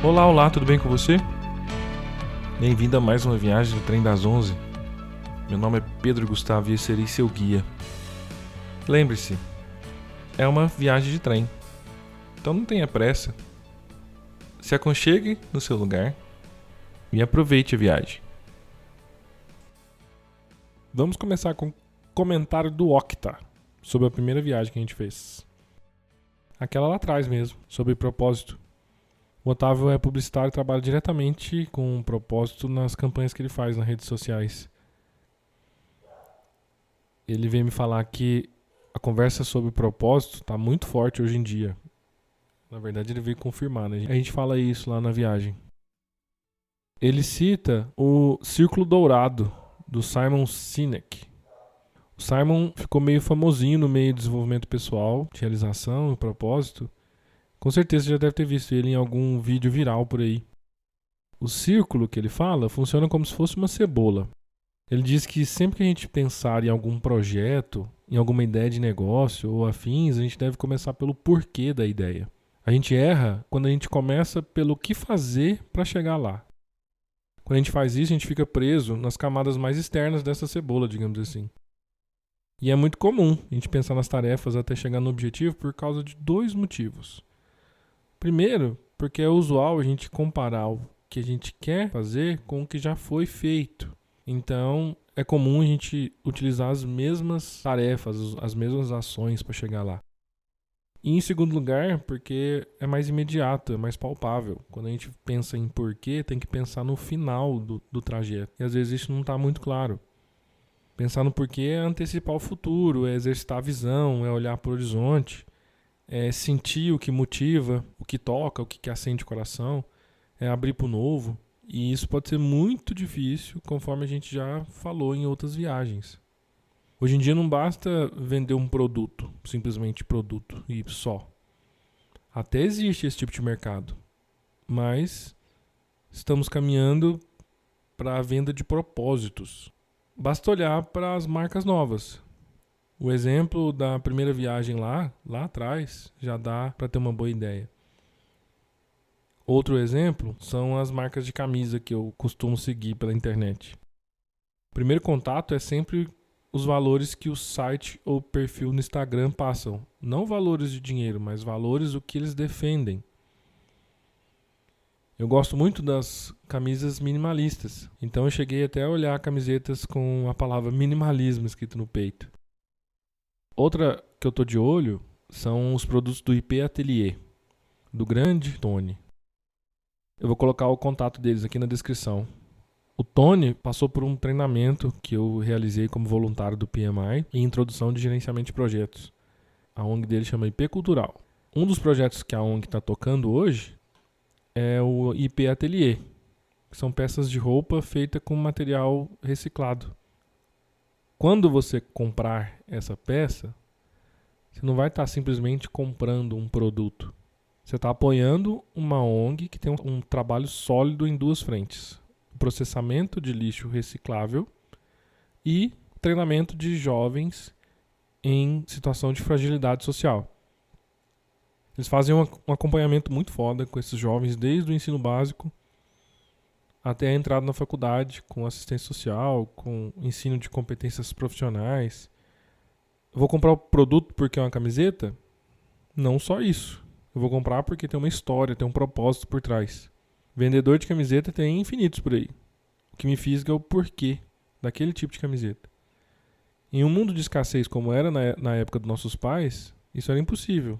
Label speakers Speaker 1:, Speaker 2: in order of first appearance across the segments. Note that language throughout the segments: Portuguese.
Speaker 1: Olá, olá, tudo bem com você? Bem-vindo a mais uma viagem do Trem das 11. Meu nome é Pedro Gustavo e eu serei seu guia. Lembre-se, é uma viagem de trem, então não tenha pressa. Se aconchegue no seu lugar e aproveite a viagem. Vamos começar com o comentário do Octa sobre a primeira viagem que a gente fez. Aquela lá atrás mesmo, sobre propósito. O Otávio é publicitário e trabalha diretamente com propósito nas campanhas que ele faz nas redes sociais. Ele veio me falar que a conversa sobre propósito está muito forte hoje em dia. Na verdade, ele veio confirmar, né? A gente fala isso lá na viagem. Ele cita o Círculo Dourado, do Simon Sinek. O Simon ficou meio famosinho no meio do desenvolvimento pessoal, de realização e propósito. Com certeza você já deve ter visto ele em algum vídeo viral por aí. O círculo que ele fala funciona como se fosse uma cebola. Ele diz que sempre que a gente pensar em algum projeto, em alguma ideia de negócio ou afins, a gente deve começar pelo porquê da ideia. A gente erra quando a gente começa pelo que fazer para chegar lá. Quando a gente faz isso, a gente fica preso nas camadas mais externas dessa cebola, digamos assim. E é muito comum a gente pensar nas tarefas até chegar no objetivo por causa de dois motivos. Primeiro, porque é usual a gente comparar o que a gente quer fazer com o que já foi feito. Então, é comum a gente utilizar as mesmas tarefas, as mesmas ações para chegar lá. E em segundo lugar, porque é mais imediato, é mais palpável. Quando a gente pensa em porquê, tem que pensar no final do trajeto. E às vezes isso não está muito claro. Pensar no porquê é antecipar o futuro, é exercitar a visão, é olhar para o horizonte. É sentir o que motiva, o que toca, o que acende o coração, é abrir para o novo. E isso pode ser muito difícil, conforme a gente já falou em outras viagens. Hoje em dia não basta vender um produto, simplesmente produto e só. Até existe esse tipo de mercado, mas estamos caminhando para a venda de propósitos. Basta olhar para as marcas novas. O exemplo da primeira viagem lá atrás, já dá para ter uma boa ideia. Outro exemplo são as marcas de camisa que eu costumo seguir pela internet. O primeiro contato é sempre os valores que o site ou perfil no Instagram passam. Não valores de dinheiro, mas valores do que eles defendem. Eu gosto muito das camisas minimalistas. Então eu cheguei até a olhar camisetas com a palavra minimalismo escrito no peito. Outra que eu tô de olho são os produtos do IP Atelier, do grande Tony. Eu vou colocar o contato deles aqui na descrição. O Tony passou por um treinamento que eu realizei como voluntário do PMI em introdução de gerenciamento de projetos. A ONG dele chama IP Cultural. Um dos projetos que a ONG está tocando hoje é o IP Atelier, que são peças de roupa feitas com material reciclado. Quando você comprar essa peça, você não vai estar simplesmente comprando um produto. Você está apoiando uma ONG que tem um trabalho sólido em duas frentes. O processamento de lixo reciclável e treinamento de jovens em situação de fragilidade social. Eles fazem um acompanhamento muito foda com esses jovens desde o ensino básico até a entrada na faculdade, com assistência social, com ensino de competências profissionais. Eu vou comprar o produto porque é uma camiseta? Não só isso. Eu vou comprar porque tem uma história, tem um propósito por trás. Vendedor de camiseta tem infinitos por aí. O que me fisga é o porquê daquele tipo de camiseta. Em um mundo de escassez como era na época dos nossos pais, isso era impossível.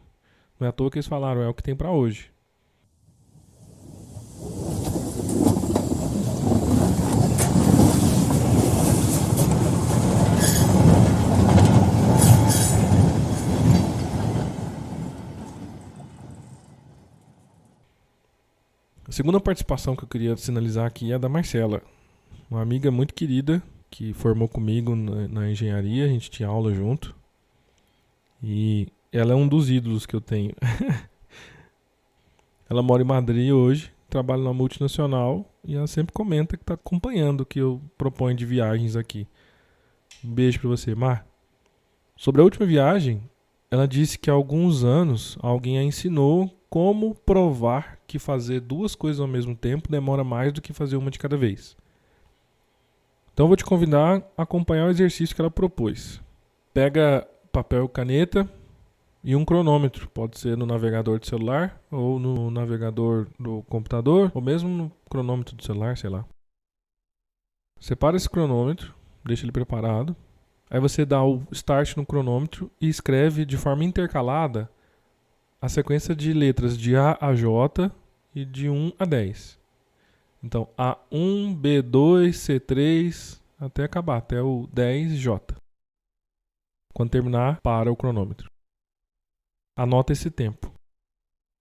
Speaker 1: Não é à toa que eles falaram, é o que tem para hoje. A segunda participação que eu queria sinalizar aqui é a da Marcela, uma amiga muito querida que formou comigo na engenharia, a gente tinha aula junto e ela é um dos ídolos que eu tenho. Ela mora em Madrid hoje, trabalha numa multinacional e ela sempre comenta que está acompanhando o que eu proponho de viagens aqui. Um beijo para você, Mar. Sobre a última viagem, ela disse que há alguns anos alguém a ensinou como provar que fazer duas coisas ao mesmo tempo demora mais do que fazer uma de cada vez. Então eu vou te convidar a acompanhar o exercício que ela propôs. Pega papel e caneta e um cronômetro. Pode ser no navegador do celular, ou no navegador do computador, ou mesmo no cronômetro do celular, sei lá. Separa esse cronômetro, deixa ele preparado. Aí você dá o start no cronômetro e escreve de forma intercalada a sequência de letras de A a J e de 1 a 10. Então, A1, B2, C3, até acabar, até o 10J. Quando terminar, para o cronômetro. Anota esse tempo.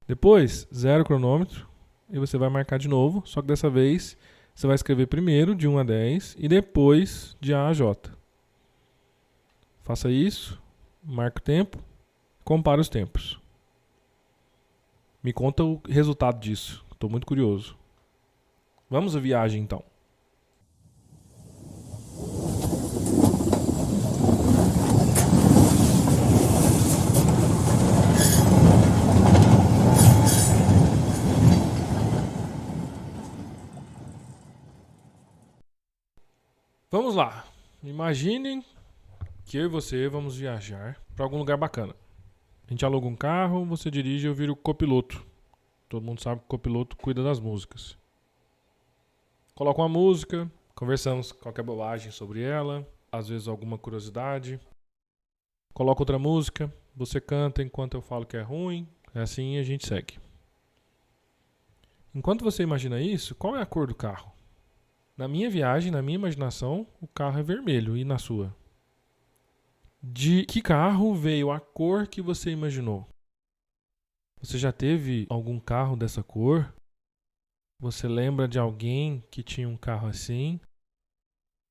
Speaker 1: Depois, zera o cronômetro e você vai marcar de novo, só que dessa vez você vai escrever primeiro de 1 a 10 e depois de A a J. Faça isso, marca o tempo, compara os tempos. Me conta o resultado disso, estou muito curioso. Vamos à viagem então. Vamos lá. Imaginem que eu e você vamos viajar para algum lugar bacana. A gente aluga um carro, você dirige e eu viro o copiloto. Todo mundo sabe que o copiloto cuida das músicas. Coloca uma música, conversamos qualquer bobagem sobre ela, às vezes alguma curiosidade. Coloca outra música, você canta enquanto eu falo que é ruim, assim a gente segue. Enquanto você imagina isso, qual é a cor do carro? Na minha viagem, na minha imaginação, o carro é vermelho, e na sua? De que carro veio a cor que você imaginou? Você já teve algum carro dessa cor? Você lembra de alguém que tinha um carro assim?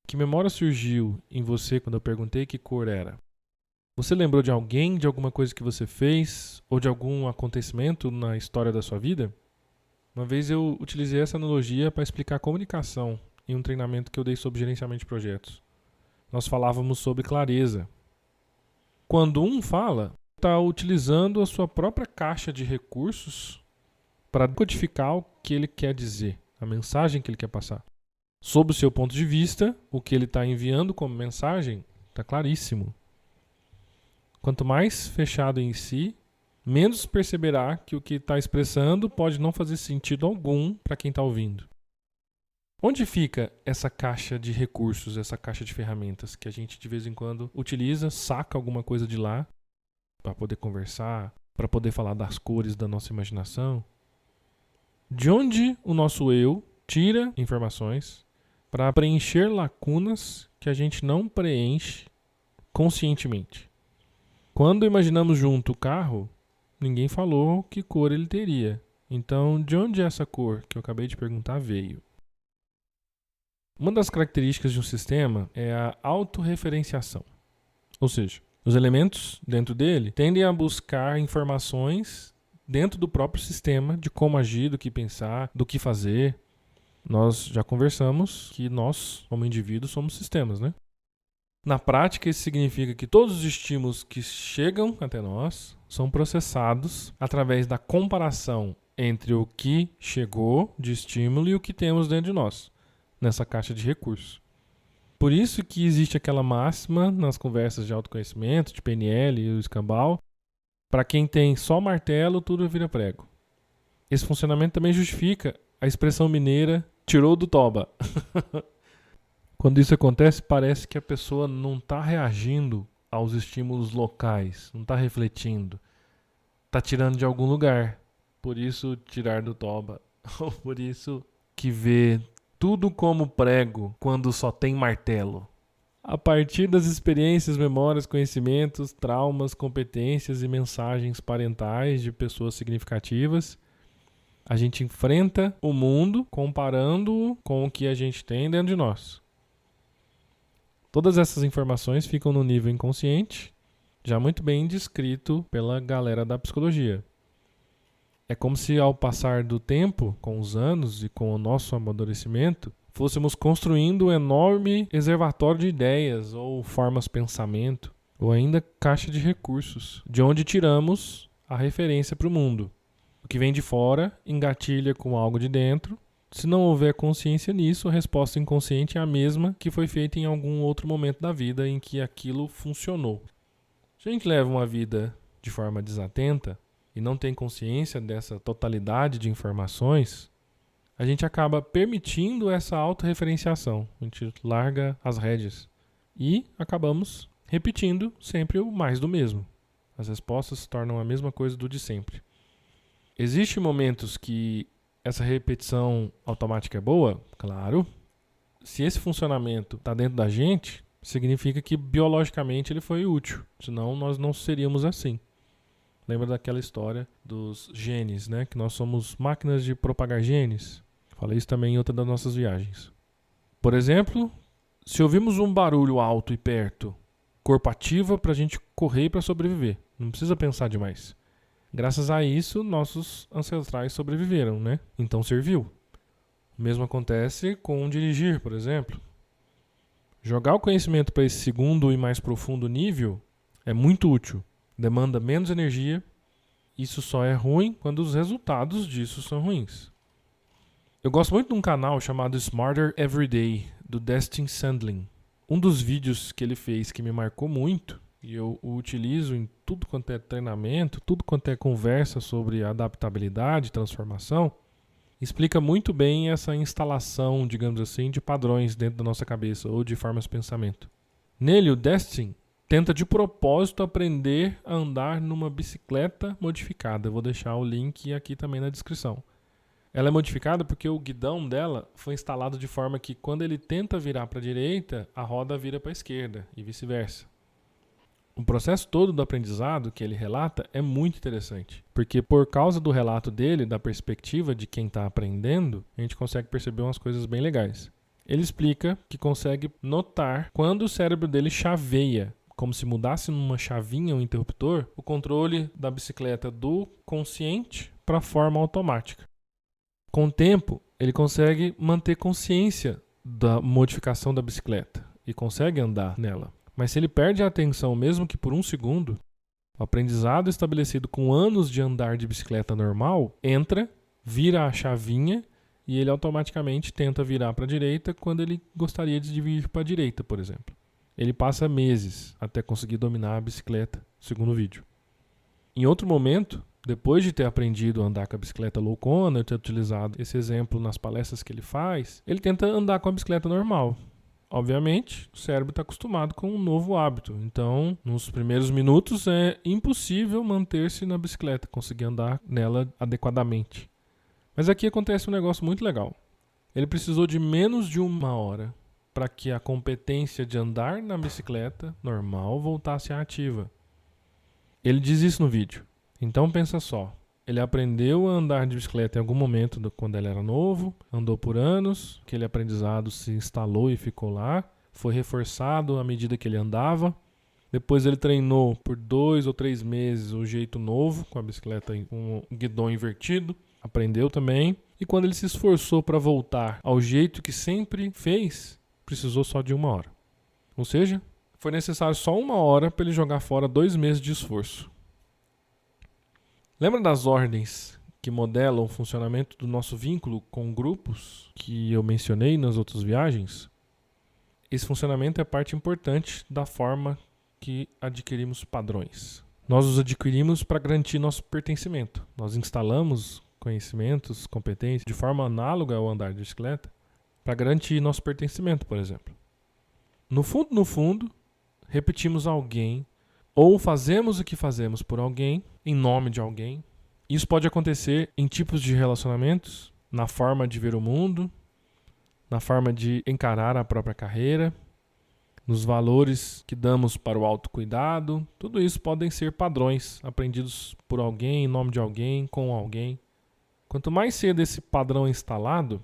Speaker 1: Que memória surgiu em você quando eu perguntei que cor era? Você lembrou de alguém, de alguma coisa que você fez, ou de algum acontecimento na história da sua vida? Uma vez eu utilizei essa analogia para explicar comunicação em um treinamento que eu dei sobre gerenciamento de projetos. Nós falávamos sobre clareza. Quando um fala, está utilizando a sua própria caixa de recursos para codificar o que ele quer dizer, a mensagem que ele quer passar. Sob o seu ponto de vista, o que ele está enviando como mensagem está claríssimo. Quanto mais fechado em si, menos perceberá que o que está expressando pode não fazer sentido algum para quem está ouvindo. Onde fica essa caixa de recursos, essa caixa de ferramentas que a gente de vez em quando utiliza, saca alguma coisa de lá para poder conversar, para poder falar das cores da nossa imaginação? De onde o nosso eu tira informações para preencher lacunas que a gente não preenche conscientemente? Quando imaginamos junto o carro, ninguém falou que cor ele teria. Então, de onde essa cor que eu acabei de perguntar veio? Uma das características de um sistema é a autorreferenciação. Ou seja, os elementos dentro dele tendem a buscar informações dentro do próprio sistema de como agir, do que pensar, do que fazer. Nós já conversamos que nós, como indivíduos, somos sistemas, né? Na prática, isso significa que todos os estímulos que chegam até nós são processados através da comparação entre o que chegou de estímulo e o que temos dentro de nós, nessa caixa de recursos. Por isso que existe aquela máxima nas conversas de autoconhecimento, de PNL e o escambau: para quem tem só martelo, tudo vira prego. Esse funcionamento também justifica a expressão mineira tirou do toba. Quando isso acontece, parece que a pessoa não está reagindo aos estímulos locais, não está refletindo, está tirando de algum lugar. Por isso, tirar do toba. Ou por isso que vê tudo como prego quando só tem martelo. A partir das experiências, memórias, conhecimentos, traumas, competências e mensagens parentais de pessoas significativas, a gente enfrenta o mundo comparando-o com o que a gente tem dentro de nós. Todas essas informações ficam no nível inconsciente, já muito bem descrito pela galera da psicologia. É como se ao passar do tempo, com os anos e com o nosso amadurecimento, fôssemos construindo um enorme reservatório de ideias, ou formas-pensamento, ou ainda caixa de recursos, de onde tiramos a referência para o mundo. O que vem de fora engatilha com algo de dentro. Se não houver consciência nisso, a resposta inconsciente é a mesma que foi feita em algum outro momento da vida em que aquilo funcionou. Se a gente leva uma vida de forma desatenta e não tem consciência dessa totalidade de informações, a gente acaba permitindo essa autorreferenciação. A gente larga as rédeas e acabamos repetindo sempre o mais do mesmo. As respostas se tornam a mesma coisa do de sempre. Existem momentos que essa repetição automática é boa? Claro. Se esse funcionamento está dentro da gente, significa que biologicamente ele foi útil. Senão nós não seríamos assim. Lembra daquela história dos genes, né? Que nós somos máquinas de propagar genes. Falei isso também em outra das nossas viagens. Por exemplo, se ouvimos um barulho alto e perto, corpo ativa para a gente correr para sobreviver. Não precisa pensar demais. Graças a isso, nossos ancestrais sobreviveram, né? Então serviu. O mesmo acontece com dirigir, por exemplo. Jogar o conhecimento para esse segundo e mais profundo nível é muito útil. Demanda menos energia. Isso só é ruim quando os resultados disso são ruins. Eu gosto muito de um canal chamado Smarter Every Day, do Destin Sandlin. Um dos vídeos que ele fez que me marcou muito, e eu o utilizo em tudo quanto é treinamento, tudo quanto é conversa sobre adaptabilidade e transformação, explica muito bem essa instalação, digamos assim, de padrões dentro da nossa cabeça ou de formas de pensamento. Nele, o Destin tenta de propósito aprender a andar numa bicicleta modificada. Eu vou deixar o link aqui também na descrição. Ela é modificada porque o guidão dela foi instalado de forma que quando ele tenta virar para a direita, a roda vira para a esquerda e vice-versa. O processo todo do aprendizado que ele relata é muito interessante, porque por causa do relato dele, da perspectiva de quem está aprendendo, a gente consegue perceber umas coisas bem legais. Ele explica que consegue notar quando o cérebro dele chaveia, como se mudasse numa chavinha, um interruptor, o controle da bicicleta do consciente para a forma automática. Com o tempo, ele consegue manter consciência da modificação da bicicleta e consegue andar nela. Mas se ele perde a atenção, mesmo que por um segundo, o aprendizado estabelecido com anos de andar de bicicleta normal entra, vira a chavinha e ele automaticamente tenta virar para a direita quando ele gostaria de vir para a direita, por exemplo. Ele passa meses até conseguir dominar a bicicleta, segundo o vídeo. Em outro momento, depois de ter aprendido a andar com a bicicleta loucona, ter utilizado esse exemplo nas palestras que ele faz, ele tenta andar com a bicicleta normal. Obviamente, o cérebro está acostumado com um novo hábito. Então, nos primeiros minutos é impossível manter-se na bicicleta, conseguir andar nela adequadamente. Mas aqui acontece um negócio muito legal. Ele precisou de menos de 1 hora para que a competência de andar na bicicleta normal voltasse à ativa. Ele diz isso no vídeo. Então pensa só, ele aprendeu a andar de bicicleta em algum momento quando ele era novo, andou por anos, aquele aprendizado se instalou e ficou lá, foi reforçado à medida que ele andava. Depois ele treinou por 2 ou 3 meses o jeito novo, com a bicicleta com o guidão invertido, aprendeu também. E quando ele se esforçou para voltar ao jeito que sempre fez, precisou só de 1 hora. Ou seja, foi necessário só 1 hora para ele jogar fora 2 meses de esforço. Lembra das ordens que modelam o funcionamento do nosso vínculo com grupos que eu mencionei nas outras viagens? Esse funcionamento é parte importante da forma que adquirimos padrões. Nós os adquirimos para garantir nosso pertencimento. Nós instalamos conhecimentos, competências de forma análoga ao andar de bicicleta para garantir nosso pertencimento, por exemplo. No fundo, repetimos alguém ou fazemos o que fazemos por alguém, em nome de alguém. Isso pode acontecer em tipos de relacionamentos, na forma de ver o mundo, na forma de encarar a própria carreira, nos valores que damos para o autocuidado. Tudo isso podem ser padrões aprendidos por alguém, em nome de alguém, com alguém. Quanto mais cedo esse padrão é instalado,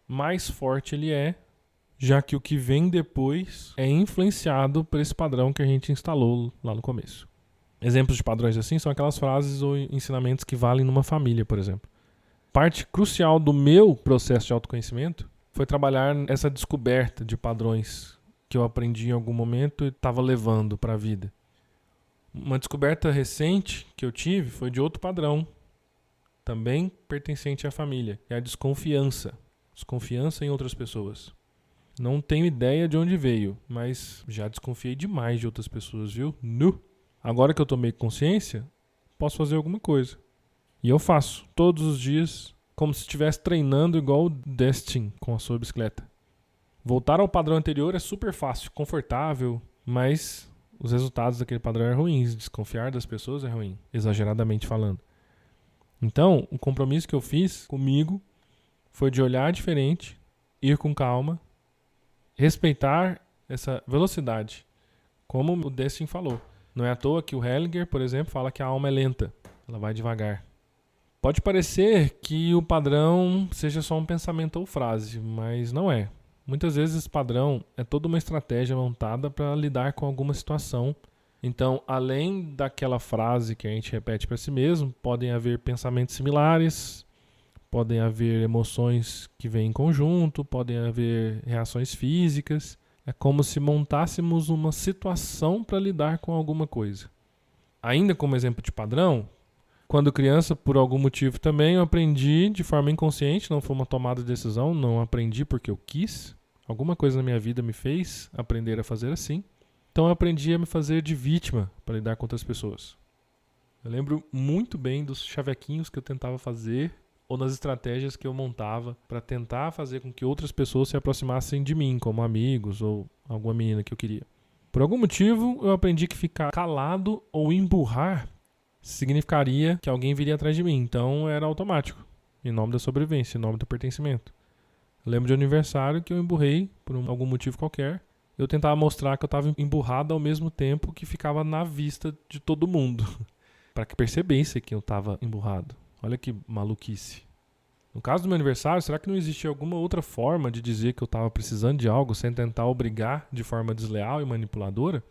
Speaker 1: mais forte ele é, já que o que vem depois é influenciado por esse padrão que a gente instalou lá no começo. Exemplos de padrões assim são aquelas frases ou ensinamentos que valem numa família, por exemplo. Parte crucial do meu processo de autoconhecimento foi trabalhar essa descoberta de padrões que eu aprendi em algum momento e estava levando para a vida. Uma descoberta recente que eu tive foi de outro padrão, também pertencente à família, é a desconfiança. Desconfiança em outras pessoas. Não tenho ideia de onde veio, mas já desconfiei demais de outras pessoas, viu? Agora que eu tomei consciência, posso fazer alguma coisa. E eu faço, todos os dias, como se estivesse treinando igual o Destin com a sua bicicleta. Voltar ao padrão anterior é super fácil, confortável, mas os resultados daquele padrão eram ruins. Desconfiar das pessoas é ruim, exageradamente falando. Então, o compromisso que eu fiz comigo foi de olhar diferente, ir com calma, respeitar essa velocidade, como o Destin falou. Não é à toa que o Hellinger, por exemplo, fala que a alma é lenta, ela vai devagar. Pode parecer que o padrão seja só um pensamento ou frase, mas não é. Muitas vezes esse padrão é toda uma estratégia montada para lidar com alguma situação. Então, além daquela frase que a gente repete para si mesmo, podem haver pensamentos similares, podem haver emoções que vêm em conjunto, podem haver reações físicas. É como se montássemos uma situação para lidar com alguma coisa. Ainda como exemplo de padrão, quando criança, por algum motivo também, eu aprendi de forma inconsciente, não foi uma tomada de decisão, não aprendi porque eu quis. Alguma coisa na minha vida me fez aprender a fazer assim. Então eu aprendi a me fazer de vítima para lidar com outras pessoas. Eu lembro muito bem dos chavequinhos que eu tentava fazer ou das estratégias que eu montava para tentar fazer com que outras pessoas se aproximassem de mim, como amigos ou alguma menina que eu queria. Por algum motivo, eu aprendi que ficar calado ou emburrar significaria que alguém viria atrás de mim. Então era automático, em nome da sobrevivência, em nome do pertencimento. Eu lembro de aniversário que eu emburrei por algum motivo qualquer. Eu tentava mostrar que eu estava emburrado ao mesmo tempo que ficava na vista de todo mundo, para que percebesse que eu estava emburrado. Olha que maluquice. No caso do meu aniversário, será que não existia alguma outra forma de dizer que eu estava precisando de algo sem tentar obrigar de forma desleal e manipuladora?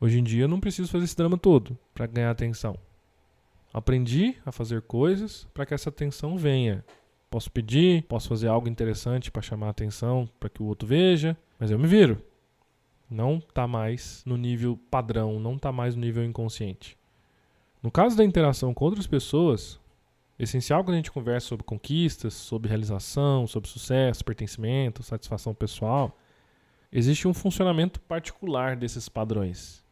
Speaker 1: Hoje em dia eu não preciso fazer esse drama todo para ganhar atenção. Aprendi a fazer coisas para que essa atenção venha. Posso pedir, posso fazer algo interessante para chamar a atenção, para que o outro veja, mas eu me viro. Não está mais no nível padrão, não está mais no nível inconsciente. No caso da interação com outras pessoas, essencial quando a gente conversa sobre conquistas, sobre realização, sobre sucesso, pertencimento, satisfação pessoal, existe um funcionamento particular desses padrões.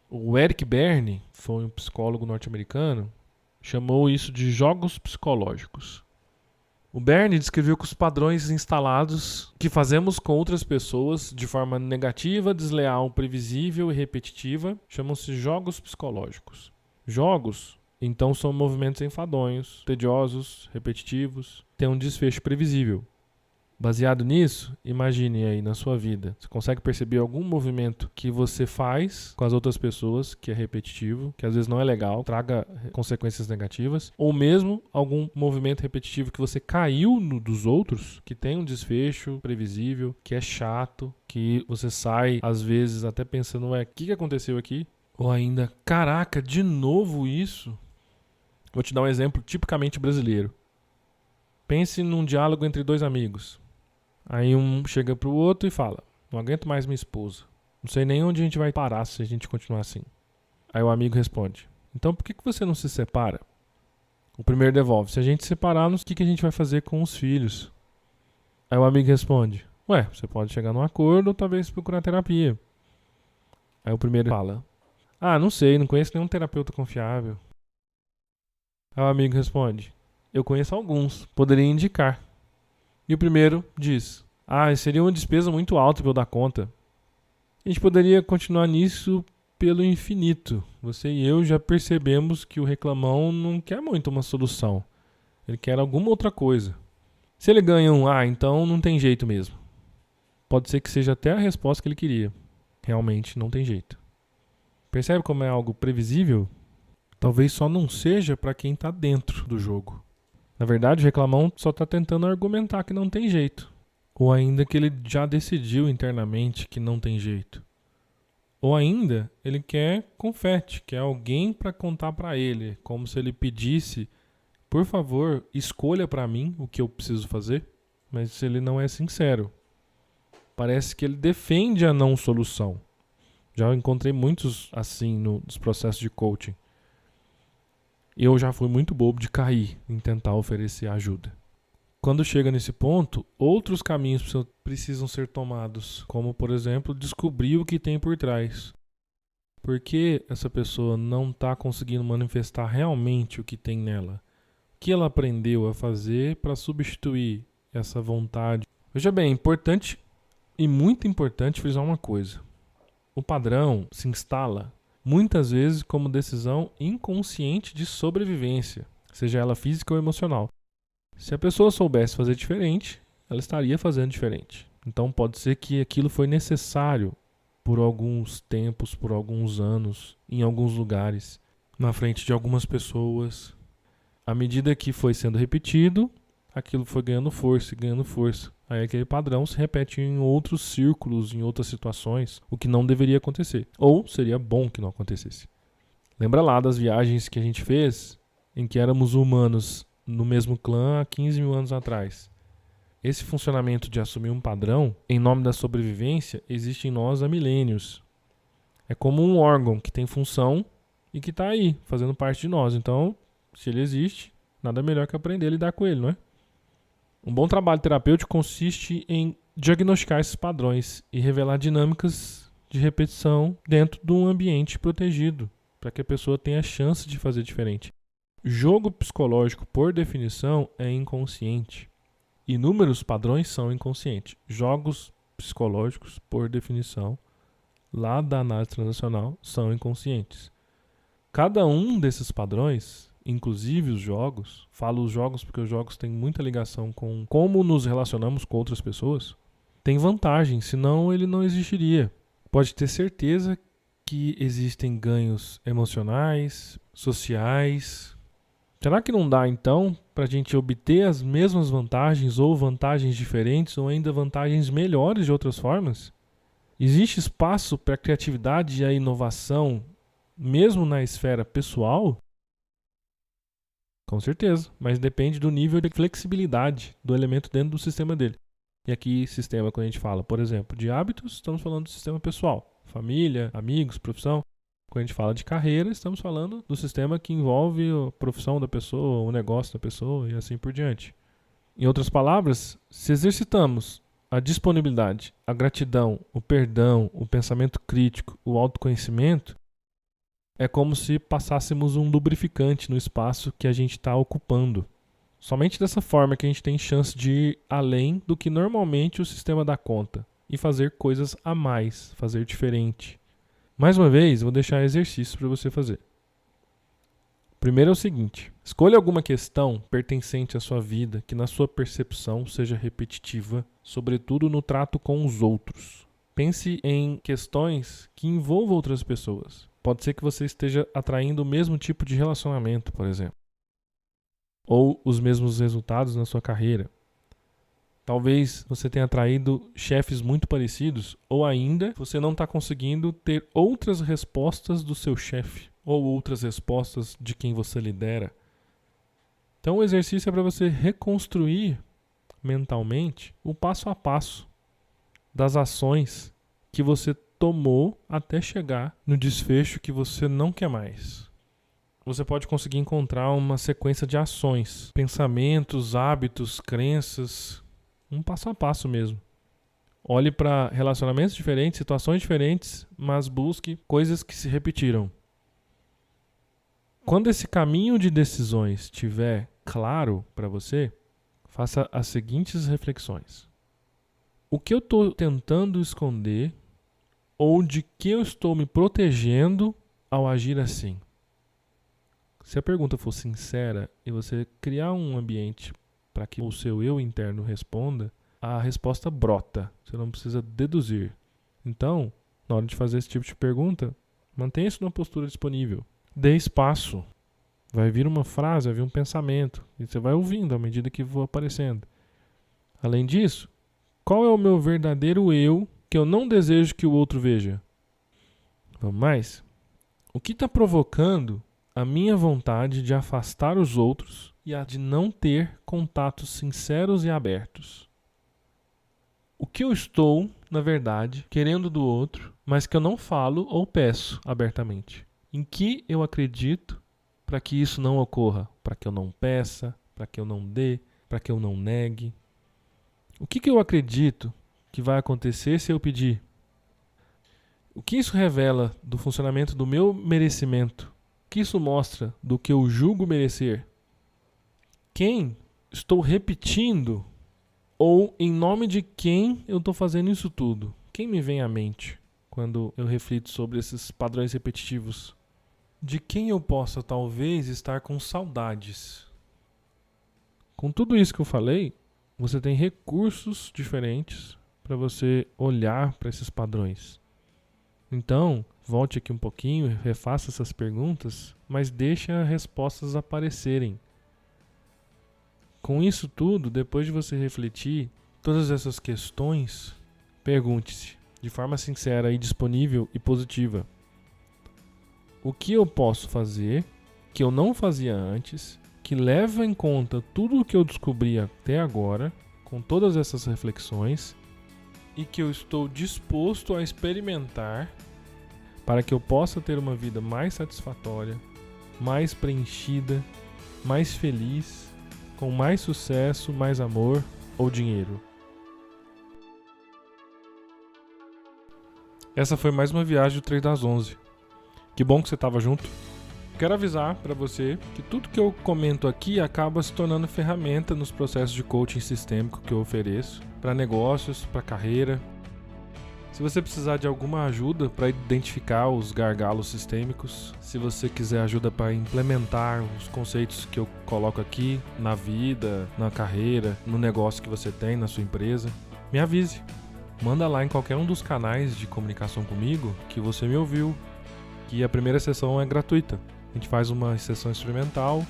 Speaker 1: O Eric Berne, foi um psicólogo norte-americano, chamou isso de jogos psicológicos. O Berne descreveu que os padrões instalados que fazemos com outras pessoas de forma negativa, desleal, previsível e repetitiva chamam-se jogos psicológicos. Jogos, então, são movimentos enfadonhos, tediosos, repetitivos, têm um desfecho previsível. Baseado nisso, imagine aí na sua vida. Você consegue perceber algum movimento que você faz com as outras pessoas que é repetitivo, que às vezes não é legal, traga consequências negativas, ou mesmo algum movimento repetitivo que você caiu no dos outros, que tem um desfecho previsível, que é chato, que você sai às vezes até pensando, o que aconteceu aqui? Ou ainda, caraca, de novo isso? Vou te dar um exemplo tipicamente brasileiro. Pense num diálogo entre dois amigos. Aí um chega pro outro e fala, não aguento mais minha esposa. Não sei nem onde a gente vai parar se a gente continuar assim. Aí o amigo responde, então por que você não se separa? O primeiro devolve, se a gente separar, o que a gente vai fazer com os filhos? Aí o amigo responde, você pode chegar num acordo ou talvez procurar terapia. Aí o primeiro fala, não sei, não conheço nenhum terapeuta confiável. Aí o amigo responde, eu conheço alguns, poderia indicar. E o primeiro diz, seria uma despesa muito alta para eu dar conta. A gente poderia continuar nisso pelo infinito. Você e eu já percebemos que o reclamão não quer muito uma solução. Ele quer alguma outra coisa. Se ele ganha então não tem jeito mesmo. Pode ser que seja até a resposta que ele queria. Realmente não tem jeito. Percebe como é algo previsível? Talvez só não seja para quem está dentro do jogo. Na verdade, o reclamão só está tentando argumentar que não tem jeito. Ou ainda que ele já decidiu internamente que não tem jeito. Ou ainda, ele quer confete, quer alguém para contar para ele, como se ele pedisse, por favor, escolha para mim o que eu preciso fazer. Mas ele não é sincero. Parece que ele defende a não solução. Já encontrei muitos assim nos processos de coaching. Eu já fui muito bobo de cair em tentar oferecer ajuda. Quando chega nesse ponto, outros caminhos precisam ser tomados, como, por exemplo, descobrir o que tem por trás. Por que essa pessoa não está conseguindo manifestar realmente o que tem nela? O que ela aprendeu a fazer para substituir essa vontade? Veja bem, é importante e muito importante frisar uma coisa. O padrão se instala muitas vezes como decisão inconsciente de sobrevivência, seja ela física ou emocional. Se a pessoa soubesse fazer diferente, ela estaria fazendo diferente. Então pode ser que aquilo foi necessário por alguns tempos, por alguns anos, em alguns lugares, na frente de algumas pessoas. À medida que foi sendo repetido, aquilo foi ganhando força e ganhando força. Aí aquele padrão se repete em outros círculos, em outras situações, o que não deveria acontecer. Ou seria bom que não acontecesse. Lembra lá das viagens que a gente fez, em que éramos humanos no mesmo clã há 15 mil anos atrás. Esse funcionamento de assumir um padrão, em nome da sobrevivência, existe em nós há milênios. É como um órgão que tem função e que está aí, fazendo parte de nós. Então, se ele existe, nada melhor que aprender a lidar com ele, não é? Um bom trabalho terapêutico consiste em diagnosticar esses padrões e revelar dinâmicas de repetição dentro de um ambiente protegido, para que a pessoa tenha a chance de fazer diferente. Jogo psicológico, por definição, é inconsciente. Inúmeros padrões são inconscientes. Jogos psicológicos, por definição, lá da análise transacional, são inconscientes. Cada um desses padrões, inclusive os jogos, falo os jogos porque os jogos têm muita ligação com como nos relacionamos com outras pessoas, tem vantagem, senão ele não existiria. Pode ter certeza que existem ganhos emocionais, sociais. Será que não dá, então, para a gente obter as mesmas vantagens ou vantagens diferentes ou ainda vantagens melhores de outras formas? Existe espaço para a criatividade e a inovação, mesmo na esfera pessoal? Com certeza, mas depende do nível de flexibilidade do elemento dentro do sistema dele. E aqui, sistema, quando a gente fala, por exemplo, de hábitos, estamos falando do sistema pessoal. Família, amigos, profissão. Quando a gente fala de carreira, estamos falando do sistema que envolve a profissão da pessoa, o negócio da pessoa e assim por diante. Em outras palavras, se exercitamos a disponibilidade, a gratidão, o perdão, o pensamento crítico, o autoconhecimento, é como se passássemos um lubrificante no espaço que a gente está ocupando. Somente dessa forma que a gente tem chance de ir além do que normalmente o sistema dá conta e fazer coisas a mais, fazer diferente. Mais uma vez, vou deixar exercícios para você fazer. Primeiro é o seguinte: escolha alguma questão pertencente à sua vida que na sua percepção seja repetitiva, sobretudo no trato com os outros. Pense em questões que envolvam outras pessoas. Pode ser que você esteja atraindo o mesmo tipo de relacionamento, por exemplo, ou os mesmos resultados na sua carreira. Talvez você tenha atraído chefes muito parecidos, ou ainda você não está conseguindo ter outras respostas do seu chefe, ou outras respostas de quem você lidera. Então o exercício é para você reconstruir mentalmente o passo a passo das ações que você tomou até chegar no desfecho que você não quer mais. Você pode conseguir encontrar uma sequência de ações, pensamentos, hábitos, crenças, um passo a passo mesmo. Olhe para relacionamentos diferentes, situações diferentes, mas busque coisas que se repetiram. Quando esse caminho de decisões estiver claro para você, faça as seguintes reflexões. O que eu estou tentando esconder ou de que eu estou me protegendo ao agir assim? Se a pergunta for sincera e você criar um ambiente para que o seu eu interno responda, a resposta brota. Você não precisa deduzir. Então, na hora de fazer esse tipo de pergunta, mantenha-se numa postura disponível. Dê espaço. Vai vir uma frase, vai vir um pensamento. E você vai ouvindo à medida que for aparecendo. Além disso, qual é o meu verdadeiro eu que eu não desejo que o outro veja? Vamos mais? O que está provocando a minha vontade de afastar os outros e a de não ter contatos sinceros e abertos? O que eu estou, na verdade, querendo do outro, mas que eu não falo ou peço abertamente? Em que eu acredito para que isso não ocorra? Para que eu não peça, para que eu não dê, para que eu não negue? O que eu acredito que vai acontecer se eu pedir? O que isso revela do funcionamento do meu merecimento? O que isso mostra do que eu julgo merecer? Quem estou repetindo? Ou em nome de quem eu estou fazendo isso tudo? Quem me vem à mente quando eu reflito sobre esses padrões repetitivos? De quem eu possa talvez estar com saudades? Com tudo isso que eu falei, você tem recursos diferentes para você olhar para esses padrões. Então, volte aqui um pouquinho, refaça essas perguntas, mas deixe as respostas aparecerem. Com isso tudo, depois de você refletir todas essas questões, pergunte-se, de forma sincera e disponível e positiva, o que eu posso fazer que eu não fazia antes, que leva em conta tudo o que eu descobri até agora, com todas essas reflexões, e que eu estou disposto a experimentar para que eu possa ter uma vida mais satisfatória, mais preenchida, mais feliz, com mais sucesso, mais amor ou dinheiro. Essa foi mais uma viagem do 3 das 11. Que bom que você estava junto. Quero avisar para você que tudo que eu comento aqui acaba se tornando ferramenta nos processos de coaching sistêmico que eu ofereço para negócios, para carreira. Se você precisar de alguma ajuda para identificar os gargalos sistêmicos, se você quiser ajuda para implementar os conceitos que eu coloco aqui na vida, na carreira, no negócio que você tem, na sua empresa, me avise. Manda lá em qualquer um dos canais de comunicação comigo que você me ouviu, que a primeira sessão é gratuita. A gente faz uma sessão experimental,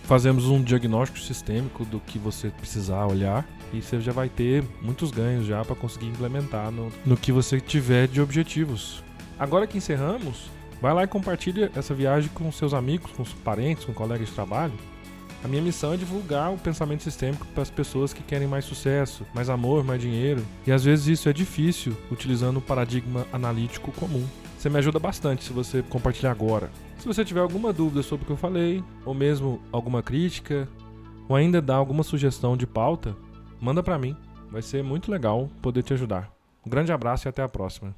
Speaker 1: fazemos um diagnóstico sistêmico do que você precisar olhar e você já vai ter muitos ganhos já para conseguir implementar no que você tiver de objetivos. Agora que encerramos, vai lá e compartilha essa viagem com seus amigos, com os parentes, com colegas de trabalho. A minha missão é divulgar o pensamento sistêmico para as pessoas que querem mais sucesso, mais amor, mais dinheiro. E às vezes isso é difícil utilizando o paradigma analítico comum. Você me ajuda bastante se você compartilhar agora. Se você tiver alguma dúvida sobre o que eu falei, ou mesmo alguma crítica, ou ainda dar alguma sugestão de pauta, manda para mim. Vai ser muito legal poder te ajudar. Um grande abraço e até a próxima.